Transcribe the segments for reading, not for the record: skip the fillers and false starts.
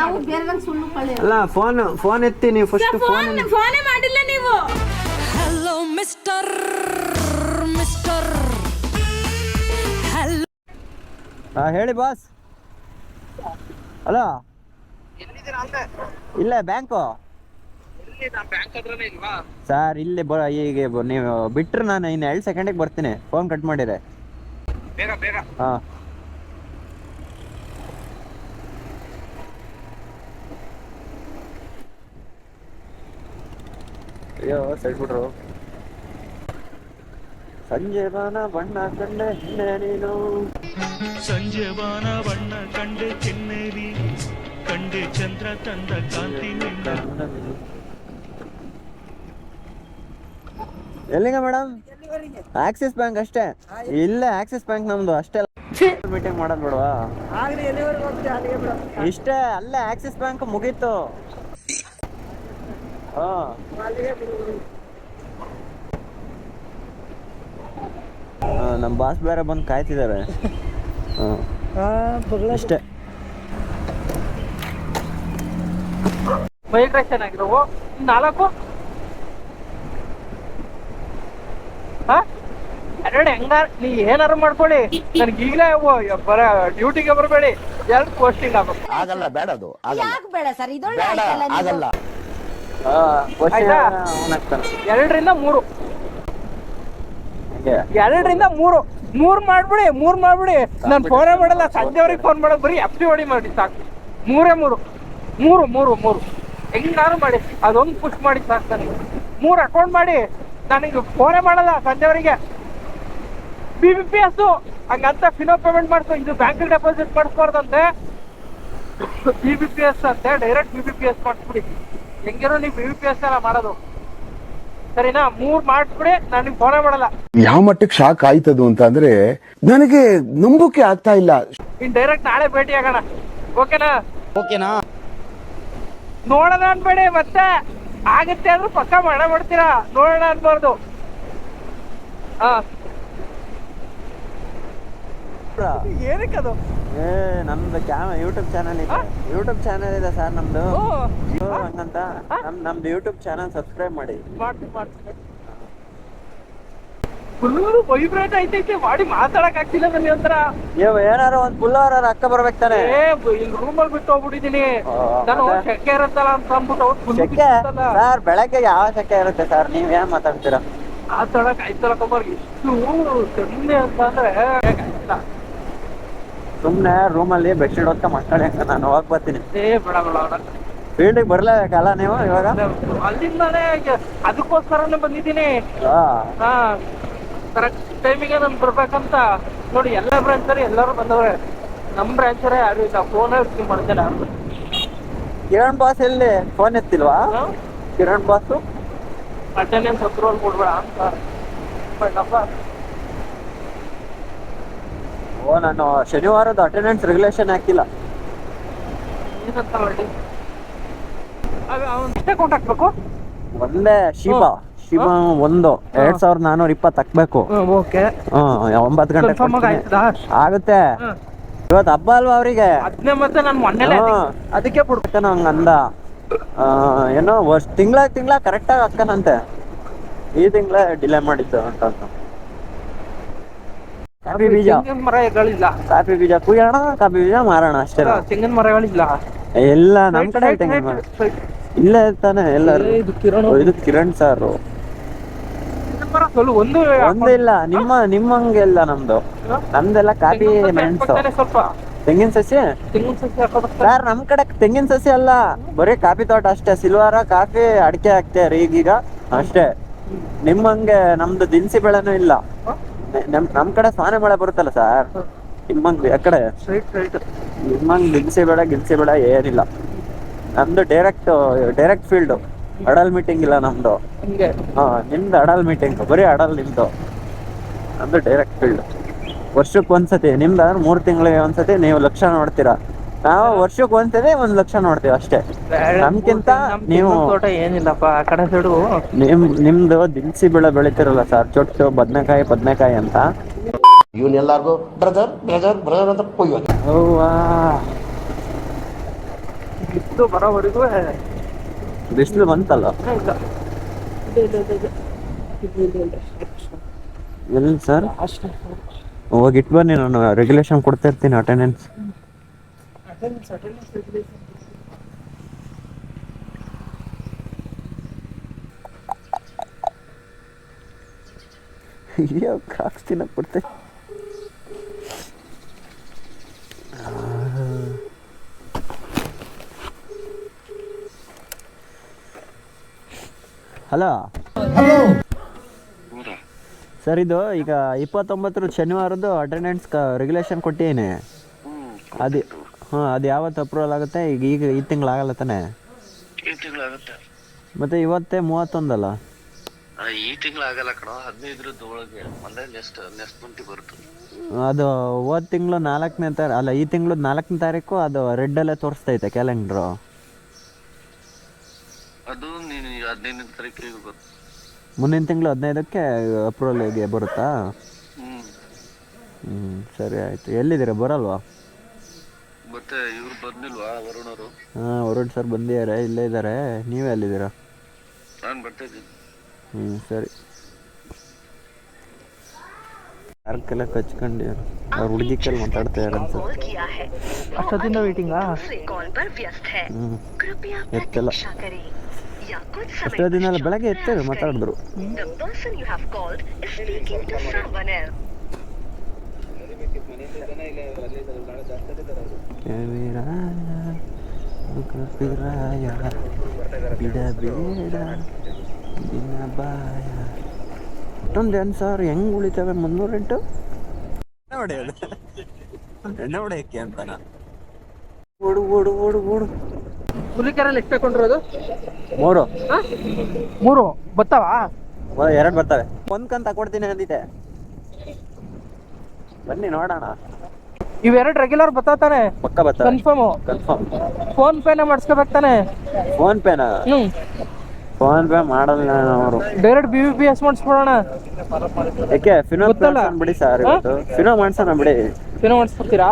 ನಾವು ಬೇರೆದಂಗ್ ಸುಳ್ಳು ಕಳ್ಳಿ ಅಲ್ಲ ಫೋನ್ ಎತ್ತಿ ನೀವು ಫಸ್ಟ್ ಫೋನೇ ಮಾಡಿಲ್ಲ ನೀವು. ಹಲೋ ಮಿಸ್ಟರ್ ಹೇಳಿ ಬಾಸ್. ಹಲೋ, ಇಲ್ಲೇ ಬ್ಯಾಂಕು ಸರ್. ಇಲ್ಲಿ ಈಗ ನೀವು ಬಿಟ್ರೆ ನಾನು ಇನ್ನು 2 ಸೆಕೆಂಡಿಗೆ ಬರ್ತೀನಿ. ಫೋನ್ ಕಟ್ ಮಾಡಿರಿ ಹಾಂ. ಅಯ್ಯೋ ಸೈಡ್ ಬಿಟ್ರು. ಸಂಜೆ ಬಾನ ಬಣ್ಣ ಕಂಡೆ ಹಿಂದೆ ನೀನು, ಸಂಜೆ ಬಾನ ಬಣ್ಣ ಕಂಡೆ ಕೆನ್ನೇರಿ, ಕಂಡೆ ಚಂದ್ರ ತಂದ ಕಾಂತಿ ನಿಂದ. ಎಲ್ಲಿಗ ಮೇಡಮ್? ಆಕ್ಸಿಸ್ ಬ್ಯಾಂಕ್ ಅಷ್ಟೇ. ಇಲ್ಲೇ ಆಕ್ಸಿಸ್ ಬ್ಯಾಂಕ್ ನಮ್ದು ಅಷ್ಟೇ. ಮೀಟಿಂಗ್ ಮಾಡೋದು ಬಿಡುವಾ? ಇಷ್ಟೇ, ಅಲ್ಲೇ ಆಕ್ಸಿಸ್ ಬ್ಯಾಂಕ್ ಮುಗೀತು. ನಮ್ಮ ಬಾಸ್ ಬೇರೆ ಬಂದು ಕಾಯ್ತಿದ್ದಾರೆ. ಅಷ್ಟೇ. ಮೈಗ್ರೇಷನ್ ಆಗಿರೋವು 4 ಎರಡು ಹೆಂಗಾರ ನೀ ಏನಾರು ಮಾಡ್ಕೊಳ್ಳಿ, ನನ್ಗೆ ಈಗಲೇ ಬರ ಡ್ಯೂಟಿಗೆ ಬರಬೇಡಿ. 2 ಪೋಸ್ಟಿಂಗ್ ಆಗ್ಬೇಕು. ಆಗಲ್ಲ, ಬೇಡ ಅದು ಯಾಕೆ ಬೇಡ ಸರ್? ಇದೊಳ್ಳೆ ಬೇಡ, ಆಗಲ್ಲ. 2ರಿಂದ 3 2 ಮಾಡ್ಬಿಡಿ. 3 ಮಾಡ್ಬಿಡಿ. ನಾನು ಫೋನೇ ಮಾಡಲ್ಲ, ಸಂಜೆವರೆಗೆ ಫೋನ್ ಮಾಡೋದು. ಬರೀ FD ಹೊಡಿ ಮಾಡಿ ಸಾಕು. 3 ಹೆಂಗಾರು ಮಾಡಿ ಅದೊಂದು ಪುಷ್ ಮಾಡಿ ಸಾಕು ನನಗೆ. 3 ಅಕೌಂಟ್ ಮಾಡಿ. ನನಗೆ ಫೋನೇ ಮಾಡಲ್ಲ ಸಂಜೆವರೆಗೆ. BBPS ಹಂಗಂತ ಫಿನೋ ಪೇಮೆಂಟ್ ಮಾಡ್ಕೊ. ಇದು ಬ್ಯಾಂಕ್ ಡೆಪಾಸಿಟ್ ಮಾಡಿಸ್ಬಾರ್ದಂತೆ. BBPS ಅಂತೆ, ಡೈರೆಕ್ಟ್ BBPS ಮಾಡಿಸ್ಬಿಡಿ. ಹೆಂಗಿರೋ ನೀವು BBPS ಎಲ್ಲ ಮಾಡೋದು ಸರಿನಾ? 3 ಮಾಡಿಸ್ಬಿಡಿ. ನನಗೆ ಫೋನೇ ಮಾಡಲ್ಲ. ಯಾವ ಮಟ್ಟಕ್ಕೆ ಶಾಕ್ ಆಯ್ತದು ಅಂತ ಅಂದ್ರೆ ನನಗೆ ನಂಬೋಕೆ ಆಗ್ತಾ ಇಲ್ಲ. ಇನ್ ಡೈರೆಕ್ಟ್ ನಾಳೆ ಭೇಟಿ ಆಗೋಣ. ಓಕೆನಾ? ನೋಡೋಣ ಅನ್ಬೇಡಿ, ಮತ್ತೆ ಆಗತ್ತೆ ಆದ್ರೂ ಪಕ್ಕ ಮಾಡ್ತೀರಾ. ನೋಡೋಣ ಅನ್ಬಾರ್ದು. ಏನಕ್ಕದು? ನಮ್ದು ಯೂಟ್ಯೂಬ್ ಚಾನಲ್ ಇದೆ ಸರ್ ನಮ್ದು. ಹಂಗಂತ ನಮ್ದು ಯೂಟ್ಯೂಬ್ ಚಾನಲ್ ಸಬ್ಸ್ಕ್ರೈಬ್ ಮಾಡಿ. ಮಾಡ್ತೀನಿ. ಫುಲ್ ವೈಬ್ರೇಟ್ ಐತೈತೆ, ಮಾಡಿ ಮಾತಾಡಕ್ ಆಗ್ತಿಲ್ಲ ನನಗೆ. ಒಂಥರ ಏನಾರು ಒಂದ್ ಪುಲ್ಲವರ ಅಕ್ಕ ಬರ್ಬೇಕು ತಾನೆ. ಇಲ್ಲಿ ರೂಮಲ್ಲಿ ಬಿಟ್ಟು ಹೋಗ್ಬಿಟ್ಟಿದೀನಿ ನಾನು. ಶೆಕೆ ಇರುತ್ತಲ್ಲ ಅಂತ ಅಂದ್ಬಿಟ್ಟು ಶೆಕೆ ಸರ್, ಬೆಳಗ್ಗೆ ಯಾವ ಶೆಕೆ ಇರುತ್ತೆ ಸರ್? ನೀವ್ ಏನ್ ಮಾತಾಡ್ತೀರಾ? ಮಾತಾಡಕ್ ಆಯ್ತಲ್ಲ. ಇಷ್ಟು ಕಮ್ಮಿ ಅಂತ ಅಂದ್ರೆ ಸುಮ್ನೆ ರೂಮಲ್ಲಿ ಬೆಡ್ಶೀಟ್ ಹೊತ್ತ ಮಕ್ಕಳೇ. ನಾನು ಹೋಗ್ ಬರ್ತೀನಿ. ಬೇಡ ಫೀಲ್ಡಿಗೆ ಬರ್ಲೇಬೇಕಲ್ಲ ನೀವು ಇವಾಗ? ಅಲ್ಲಿಂದಾನೇ ಅದಕ್ಕೋಸ್ಕರನೇ ಬಂದಿದ್ದೀನಿ. ಕರೆಕ್ಟ್ ಟೈಮಿಗೆ ನಾನು ಬರ್ಬೇಕಂತ ನೋಡಿ. ಎಲ್ಲ ಬ್ರಾಂಚಲ್ಲಿ ಎಲ್ಲರೂ ಬಂದವ್ರೆ. ನಮ್ಮ ಬ್ರಾಂಚರೇ ಯಾರು ಇಲ್ಲ. ಫೋನೇ ರಿಸೀವ್ ಮಾಡ್ತಾರೆ. ಕಿರಣ್ ಬಾಸ್ ಎಲ್ಲಿ? ಫೋನ್ ಎತ್ತಿಲ್ವಾ ಕಿರಣ್ ಬಾಸು? ಅಟೆಂಡೆನ್ಸ್ ಅಪ್ರೂವಲ್ ಕೊಡ್ಬೇಡ ಅಂತ ಬಣ್ಣಪ್ಪ. ನಾನು ಶನಿವಾರದ ಅಟೆಂಡೆನ್ಸ್ ರೆಗ್ಯುಲೇಷನ್ ಹಾಕಿಲ್ಲ. ಏನಂತ ಮಾಡಿ ಅವ್ನು ಎಷ್ಟೇ ಅಕೌಂಟ್ ಹಾಕ್ಬೇಕು? ಒಂದೇ ಶಿವ 2420 ಹಾಕ್ಬೇಕು. ಓಕೆ, 9 ಗಂಟೆ ಆಗುತ್ತೆ. ಇವತ್ತು ಹಬ್ಬ ಅಲ್ವಾ ಅವ್ರಿಗೆ? ಅದನ್ನೇ ಮತ್ತೆ ನಾನು ಮೊನ್ನೆ ಅದಕ್ಕೆ ಬಿಡ್ಬೇಕೇನೋ ಹಂಗಂದ. ಏನೋ ತಿಂಗಳ ಕರೆಕ್ಟಾಗಿ ಹಾಕನಂತೆ. ಈ ತಿಂಗಳ ಡಿಲೇ ಮಾಡಿದ್ದು ಅಂತ. ಕಾಫಿ ಬೀಜ ಮರಗಳಿಲ್ಲ. ಕಾಫಿ ಬೀಜ ಕುಯ್ಯೋಣ, ಕಾಫಿ ಬೀಜ ಮಾರೋಣ ಅಷ್ಟೇ. ತೆಂಗಿನ ಮರಗಳಿಲ್ಲ ಎಲ್ಲ ನಮ್ ಕಡೆ. ತೆಂಗಿನ ಮರ ಇಲ್ಲ ತಾನೆ ಎಲ್ಲರೂ. ಇದು ಕಿರಣ್ ಸರ್ ಒಂದೇ ಇಲ್ಲ. ನಿಮ್ಮಂಗೆಲ್ಲ ನಮ್ದೆಲ್ಲ ಕಾಫಿ ಮೆಣಸು ಸ್ವಲ್ಪ ತೆಂಗಿನ ಸಸಿ. ಸರ್ ನಮ್ ಕಡೆ ತೆಂಗಿನ ಸಸಿ ಅಲ್ಲ, ಬರೀ ಕಾಫಿ ತೋಟ ಅಷ್ಟೇ. ಸಿಲ್ವಾರ ಕಾಫಿ ಅಡಿಕೆ ಹಾಕ್ತೇವ್ರಿ ಈಗೀಗ ಅಷ್ಟೇ. ನಿಮ್ಮಂಗೆ ನಮ್ದು ದಿನಸಿ ಬೆಳೆನೂ ಇಲ್ಲ. ನಮ್ ಕಡೆ ಸ್ವಾನೆ ಮಳೆ ಬರುತ್ತಲ್ಲ ಸರ್, ನಿಮ್ಮಂಗ್ ಆ ಕಡೆ ನಿಮ್ಮಂಗ್ ದಿನಸಿ ಬೆಳೆ ಏನಿಲ್ಲ. ನಮ್ದು ಡೈರೆಕ್ಟ್ ಫೀಲ್ಡ್. ಅಡಲ್ ಮೀಟಿಂಗ್ ಇಲ್ಲ ನಮ್ದು. ನಿಮ್ದು ಅಡಲ್ ಮೀಟಿಂಗ್, ಬರೀ ಅಡಲ್ ನಿಮ್ದು. ನಮ್ದು ಡೈರೆಕ್ಟ್ ಫೀಲ್ಡ್. ವರ್ಷಕ್ಕೆ ಒಂದ್ಸತಿ, ನಿಮ್ದು 3 ತಿಂಗಳಿಗೆ ಒಂದ್ಸತಿ ನೀವು ಲಕ್ಷ ನೋಡ್ತೀರಾ. ನಾವು ವರ್ಷಕ್ಕೆ ಒಂದ್ಸತಿ 1 ಲಕ್ಷ ನೋಡ್ತೀವಿ ಅಷ್ಟೇ. ನಮ್ಗಿಂತ ನೀವು ಏನಿಲ್ಲಪ್ಪ ಆ ಕಡೆ ಸೈಡು. ನಿಮ್ದು ದಿನಸಿ ಬೆಳೆ ಬೆಳಿತಿರಲ್ಲ ಸರ್, ಚೊಟ್ಟು ಬದನೆಕಾಯಿ ಅಂತ. ಇವನ್ನೆಲ್ಲರಿಗೂ ಬ್ರದರ್ ಅಂತ ಇದು ಬರೋವರೆಗೂ ಬಿಸಿಲು ಬಂತಲ್ಲ. ಎಲ್ಲಿ ಸರ್? ಹೋಗಿಟ್ಟು ಬನ್ನಿ, ನಾನು ರೆಗ್ಯುಲೇಷನ್ ಕೊಡ್ತಾ ಇರ್ತೀನಿ ಅಟೆಂಡೆನ್ಸ್. ಅಯ್ಯೋ ಕ್ರಾಕ್ಸ್ ತಿನ್ನಕ್ ಬಿಡ್ತೆ. ಹಲೋ ಸರ್, ಇದು ಈಗ 29 ಶನಿವಾರದ್ದು ಅಟೆಂಡೆನ್ಸ್ ರೆಗ್ಯುಲೇಷನ್ ಕೊಟ್ಟಿದ್ದೀನಿ. ಅದು ಅದು ಯಾವತ್ತು ಅಪ್ರೂವಲ್ ಆಗುತ್ತೆ? ಈಗ ಈ ತಿಂಗಳಾಗಲ್ಲ ತಾನೆ? ಈ ತಿಂಗಳಾಗುತ್ತೆ. ಮತ್ತೆ ಇವತ್ತೇ 31 ಅಲ್ಲ? ಈ ತಿಂಗಳಾಗಲ್ಲ ಕಣ, 15 ಒಳಗೆ ಅಂದ್ರೆ ನೆಕ್ಸ್ಟ್ ಮಂತ್ ಬರುತ್ತೆ. ಅದು ಹೋದ ತಿಂಗಳು 4ನೇ ತಾರೀಕು ಅಲ್ಲ, ಈ ತಿಂಗಳು 4ನೇ ತಾರೀಕು ಅದು ರೆಡ್ಡಲ್ಲೇ ತೋರಿಸ್ತೈತೆ ಕ್ಯಾಲೆಂಡ್ರು. ಅದು ನೀನು 15ನೇ ತಾರೀಕಿಗೆ ಬರುತ್ತೆ. ಮುಂದಿನ ತಿಂಗಳು 15ಕ್ಕೆ ಅಪ್ರೂವಲ್ಗೆ ಬರುತ್ತಾ? ಸರಿ ಆಯಿತು. ಎಲ್ಲಿದ್ದೀರಾ, ಬರಲ್ವಾ? ಮತ್ತೆ ಇವ್ರು ಬಂದಿಲ್ವಾ ವರುಣರು? ಹಾಂ, ವರುಣ್ ಸರ್ ಬಂದಿದ್ದಾರೆ, ಇಲ್ಲೇ ಇದ್ದಾರೆ. ನೀವೇ ಎಲ್ಲಿದ್ದೀರಾ? ನಾನು ಬರ್ತಾ ಇದ್ದೀನಿ. ಸರಿ. ಯಾರಕ್ಕೆಲ್ಲ ಕಚ್ಕೊಂಡು ಅವ್ರ ಹುಡುಗಿ ಕೈಲಿ ಮಾತಾಡ್ತಾ ಇದ್ದಾರೆ ಅನ್ಸುತ್ತೆ. ಅಷ್ಟೊತ್ತಿಂದ ವೇಟಿಂಗಾ? ಎತ್ತಲ್ಲ. ಅಷ್ಟೊತ್ತಿನ ಬೆಳಗ್ಗೆ ಎತ್ತರು ಮಾತಾಡಿದ್ರು. ಅಷ್ಟೊಂದು ಏನು ಸರ್, ಹೆಂಗ್ ಉಳಿತವೆ 300 ರೆಂಟು? ಎಣ್ಣೆ ಹೊಡೆಯಕ್ಕೆ ಅಂತಾನ. ಓಡು ಓಡು ಓಡು ಓಡು. ಹುಲಿಕೆರೆಯಲ್ಲಿ ಎಷ್ಟು ತಗೊಂಡಿರೋದು? 3. 3 ಬರ್ತಾವ? 2 ಬರ್ತವೆ. ಒಂದ್ ಕಂತ ಕೊಡ್ತೀನಿ ಅಂದಿದ್ದೆ. ಬನ್ನಿ ನೋಡೋಣ. ಇವೆರಡು ರೆಗ್ಯುಲರ್ ಬರ್ತಾವ ತಾನೆ? ಪಕ್ಕ ಬರ್ತವೆ. ಕನ್ಫರ್ಮ್. ಫೋನ್ ಪೇನ ಮಾಡಿಸ್ಕೋಬೇಕು ತಾನೆ? ಫೋನ್ ಪೇನಾ? ಫೋನ್ ಪೇ ಮಾಡಲ್ಲ ಅವರು. Direct BBPS ಮಾಡಿಸ್ಬಿಡೋಣ. ಯಾಕೆ ಫಿನೋ ಬಿಡಿ ಸರ್, ಇವತ್ತು ಫಿನೋ ಮಾಡ್ಸೋಣ ಬಿಡಿ. ಫಿನೋ ಮಾಡಿಸ್ಬಿಡ್ತೀರಾ?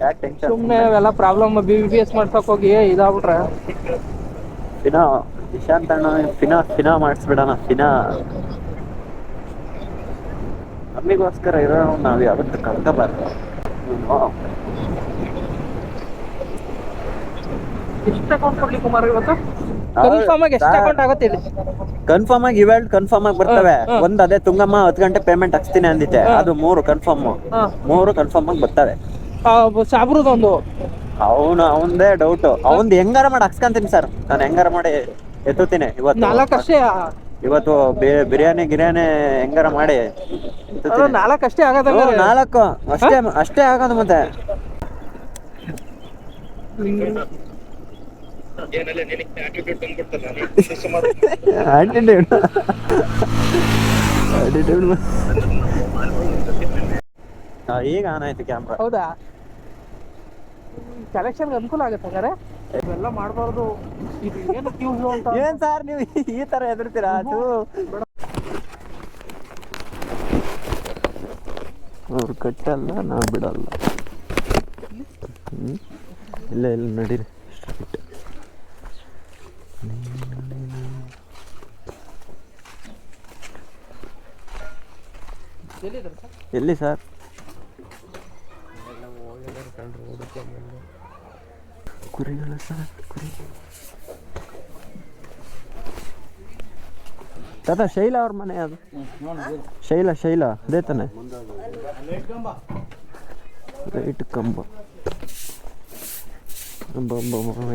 ಯಾಕೆ ಟೆನ್ಷನ್? ಸುಮ್ಮನೆ ಅವೆಲ್ಲ ಪ್ರಾಬ್ಲಮ್. BBPS ಮಾಡ್ಸಕ್ ಹೋಗಿ ಇದಾಗ್ಬಿಟ್ರೆ ಫಿನೋ ನಿಶಾಂತ್ ಅಣ್ಣ ಫಿನೋ ಮಾಡಿಸ್ಬಿಡೋಣ. ಫಿನೋ ನಮಗೋಸ್ಕರ ಇರೋ ನಾವು ಯಾವತ್ತು ಕಳ್ಕೋಬಾರ್ದು. ಎಷ್ಟು ಅಕೌಂಟ್ ಕೊಡ್ಲಿ ಕುಮಾರ್ ಇವತ್ತು? ಕನ್ಫರ್ಮ್ ಆಗಿ ಎಷ್ಟು ಅಕೌಂಟ್ ಆಗುತ್ತೆ ಹೇಳಿ? ಕನ್ಫರ್ಮ್ ಆಗಿ ಇವೆರಡು ಕನ್ಫರ್ಮ್ ಆಗಿ ಬರ್ತವೆ. ಒಂದ್ ಅದೇ ತುಂಗಮ್ಮ 10 ಗಂಟೆ ಪೇಮೆಂಟ್ ಹಾಕ್ಸ್ತೀನಿ ಅಂದಿದ್ದೆ, ಅದು 3 ಕನ್ಫರ್ಮ್. 3 ಕನ್ಫರ್ಮ್ ಆಗಿ ಬರ್ತವೆ. ಸಾಬ್ರದೊಂದು ಅವಂದೇ ಡೌಟ್. ಅವಂದ್ ಹೆಂಗಾರ ಮಾಡಿ ಹಾಕ್ಸ್ಕೊಂತೀನಿ ಸರ್, ನಾನು ಹೆಂಗಾರ ಮಾಡಿ ಎತ್ತುತ್ತೀನಿ. ಇವತ್ತು 4 ಅಷ್ಟೇ. ಇವತ್ತು ಬಿರಿಯಾನಿ ಹೆಂಗಾರ ಮಾಡಿ 4 ಅಷ್ಟೇ ಆಗೋದ? 4 ಅಷ್ಟೇ ಆಗೋದು. ಮತ್ತೆ ಈಗ ಆನ್ ಆಯ್ತು ಕ್ಯಾಮ್ರಾ. ಹೌದಾ? ಕಲೆಕ್ಷನ್ ಅನುಕೂಲ ಆಗುತ್ತೆ ಹಾಗಾದ್ರೆ. ಇವೆಲ್ಲ ಮಾಡಬಾರ್ದು. ಇದು ಏನು ಯೂಸ್ ಅಂತ? ಏನ್ ಸರ್ ನೀವು ಈ ತರ ಹೆದರ್ತೀರಾ? ಅದು ಅವ್ರು ಕಟ್ಟಲ್ಲ, ನಾವು ಬಿಡಲ್ಲ. ಇಲ್ಲ ನಡೀರಿ. ಎಲ್ಲಿ ಸರ್? ಕುರಿಗಳ ಸರ್, ಕುರಿ. ತಾತ ಶೈಲಾ ಅವ್ರ ಮನೆ ಅದು. ಶೈಲಾ ಅದೇ ತಾನೆ? ರೈಟ್ ಕಂಬ.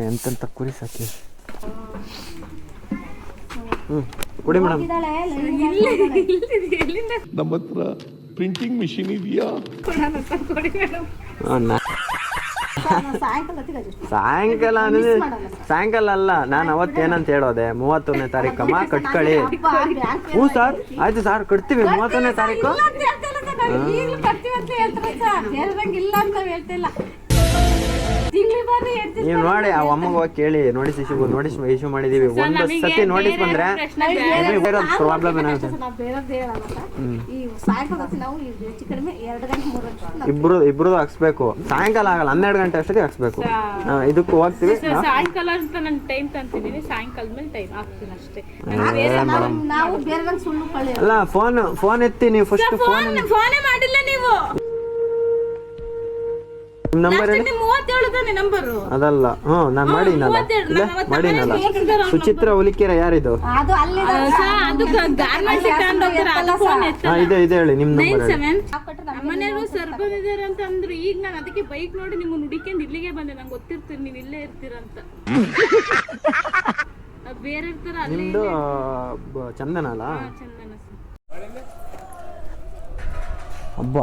ಎಂತೆಂತ ಕುರಿ ಸಾಕಿ. ಕುಡಿ ಮೇಡಮ್. ನಮ್ಮ ಹತ್ರ ಪ್ರಿಂಟಿಂಗ್ ಮಿಷಿನ್ ಇದೆಯಾ? ಸಾಯಂಕಾಲ ಅಲ್ಲ, ನಾನು ಅವತ್ತೇನಂತ ಹೇಳೋದೆ, 31ನೇ ತಾರೀಕಮ್ಮ ಕಟ್ಕೊಳ್ಳಿ. ಹ್ಞೂ ಸರ್, ಆಯ್ತು ಸರ್, ಕಟ್ತೀವಿ 31ನೇ ತಾರೀಕು. ತಿಂಗ್ಳಿಗೆ ಬರ್ರಿ ನೀವು ನೋಡಿ ಆ ಅಮ್ಮಗೆ ಹೋಗಿ ಕೇಳಿ ನೋಟಿಸ್ ಇಶ್ಯೂ ಮಾಡಿದೀವಿ. ಒಂದು ಸತಿ ನೋಟಿಸ್ ಬಂದ್ರೆ ಪ್ರಾಬ್ಲಮ್ ಏನಾಗುತ್ತೆ. ನಾವು ಬೇರೆದ್ದು ಹೇಳಲ್ಲ. ಈ ಸಾಯಂಕಾಲ ಹೊತ್ತು ನಾವು ಹೆಚ್ಚು ಕಡಿಮೆ 2 ಗಂಟೆ 3 ಗಂಟೆ ಇಬ್ರದ್ದು ಹಾಕ್ಸ್ಬೇಕು. ಸಾಯಂಕಾಲ ಆಗಲ್ಲ, 12 ಗಂಟೆ ಅಷ್ಟೊತ್ತಿಗೆ ಹಾಕ್ಸ್ಬೇಕು. ಇದಕ್ಕೂ ಹೋಗ್ತೀವಿ. ಸಾಯಂಕಾಲ ಅಂತ ನಾನು ಟೈಮ್ ತಂತಿದ್ದೀನಿ, ಸಾಯಂಕಾಲದ ಮೇಲೆ ಟೈಮ್ ಹಾಕ್ತೀನಿ ಅಷ್ಟೇ. ನಾವು ಬೇರೆ ಸುಳ್ಳು ಕಳೆ ಅಲ್ಲ, ಫೋನ್ ಎತ್ತಿ ನೀವು ಫಸ್ಟ್. ಫೋನೇ ಮಾಡಿಲ್ಲ ನೀವು. ನಿಮ್ ನಂಬರ್ ಹೇಳಿ. 37 ತಾನೆ ನಂಬರು. ಅದಲ್ಲ, ನಾನು ಮಾಡಿನಲ್ಲ. ಮಾಡಿನಲ್ಲ. ಸುಚಿತ್ರ ಹುಲಿಕೆರೆ ಯಾರಿದು? ಅದು ಅಲ್ಲಿ ಅದು ಗಾರ್ಮೆಂಟ್ಸ್ ಇಟ್ಕೊಂಡು ಹೋಗ್ತಾರೆ, ಅದು ಫೋನ್ ಎತ್ತಲ್ಲ. ಇದೆ ಹೇಳಿ ನಿಮ್ ನಂಬರ್ ಹೇಳಿ. 97 ನಮ್ಮನೆಯವರು ಸರ್ ಬಂದಿದ್ದಾರೆ ಅಂತ ಅಂದ್ರು. ಈಗ ನಾನು ಅದಕ್ಕೆ ಬೈಕ್ ನೋಡಿ ನಿಮ್ಮನ್ನ ಹುಡುಕೊಂಡು ಇಲ್ಲಿಗೆ ಬಂದೆ. ನಂಗೆ ಗೊತ್ತಿರ್ತೀರಿ ನೀವು ಇಲ್ಲೇ ಇರ್ತೀರಂತ. ಬೇರೆ ಇರ್ತಾರ ಅಲ್ಲೇ. ನಿಮ್ದು ಚಂದನ ಅಲ್ಲ? ಚಂದನ ಹಬ್ಬ.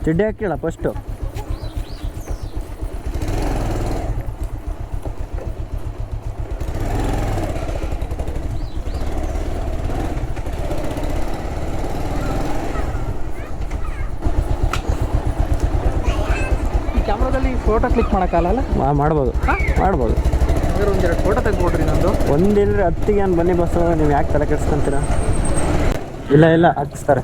ಚಡ್ಡಿ ಹಾಕಿಲ್ಲ ಫಸ್ಟು. ಕ್ಯಾಮ್ರಾದಲ್ಲಿ ಫೋಟೋ ಕ್ಲಿಕ್ ಮಾಡೋಕ್ಕಾಗಲ್ಲ? ಮಾಡ್ಬೋದು. ಒಂದೆರಡು ಫೋಟೋ ತೆಗ್ಬಿಡ್ರಿ ನಂದು. ಒಂದಿಲ್ರಿ 10ಗೆ ಏನು ಬನ್ನಿ ಬಸ್. ನೀವು ಯಾಕೆ ತಲೆ ಕೆಡ್ಸ್ಕೊಂತೀರ? ಇಲ್ಲ ಹಾಕಿಸ್ತಾರೆ.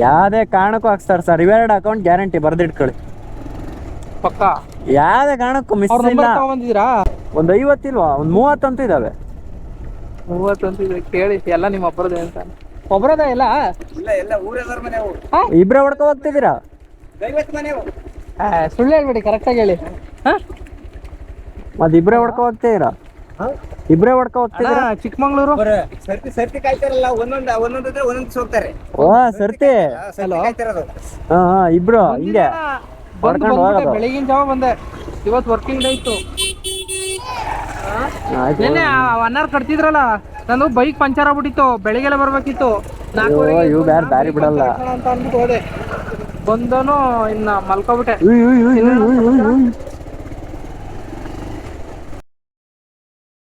ಯಾವುದೇ ಕಾರಣಕ್ಕೂ ಹಾಕ್ಸ್ತಾರೆ ಸರ್. ಇವೆರಡು ಅಕೌಂಟ್ ಗ್ಯಾರಂಟಿ ಬರ್ದಿಟ್ಕೊಳ್ಳಿ. ಪಕ್ಕ ಯಾವುದೇ ಕಾರಣಕ್ಕೂ ಮಿಸ್ ಇಲ್ಲ. ಬಂದಿದ್ದೀರಾ? ಒಂದು 50 ಇಲ್ವಾ, ಒಂದು 30 ಅಂತೂ ಇದಾವೆ. 30 ಅಂತಿದ್ರೆ ಕೇಳಿ. ಎಲ್ಲ ನಿಮ್ಮ ಒಬ್ಬರದೇ ಅಂತ? ಒಬ್ಬರದ ಎಲ್ಲ ಇಬ್ರೇ ಹೊಡ್ಕೊ ಹೋಗ್ತಿದ್ದೀರಾ? ಸುಳ್ಳು ಹೇಳ್ಬೇಡಿ, ಕರೆಕ್ಟಾಗಿ ಹೇಳಿ. ಮತ್ತೆ ಇಬ್ರೇ ಹೊಡ್ಕೊ ಹೋಗ್ತಿದ್ದೀರಾ? ಇಬ್ರೇ ಹೊಡ್ಕೊ ಹೋಗ್ತಿದ್ದೀರಾ? ಚಿಕ್ಕಮಂಗ್ಳೂರು ಸರ್ತಿ ಕಾಯ್ತಾರಲ್ಲ, ಒಂದೊಂದು ಹೋಗ್ತಾರೆ. ಓ ಸರ್ತಿ. ಹಾ ಇಬ್ರು ಹಿಂಗೆ ಹೊಡ್ಕೊಂಡು ಹೋಗೋದು. ಬೆಳಗಿನ ಜಾವ ಬಂದೆ. ಇವತ್ತು ವರ್ಕಿಂಗ್ ಡೇ ಇತ್ತು. ನೆನ್ನೆ 1 ಅವರ್ ಕಟ್ತಿದ್ರಲ್ಲ, ನಾನು ಬೈಕ್ ಪಂಚರ್ ಆಗ್ಬಿಟ್ಟಿತ್ತು. ಬೆಳಿಗ್ಗೆಲ್ಲ ಬರ್ಬೇಕಿತ್ತು. 4:30 ಇವ್ ಬೇರೆ ದಾರಿ ಬಿಡಲ್ಲ ಅಂತ ಅಂದ್ಬಿಟ್ಟು ಹೋದೆ. ಬಂದನು ಇನ್ನ ಮಲ್ಕೊಬಿಟ್ಟೆ.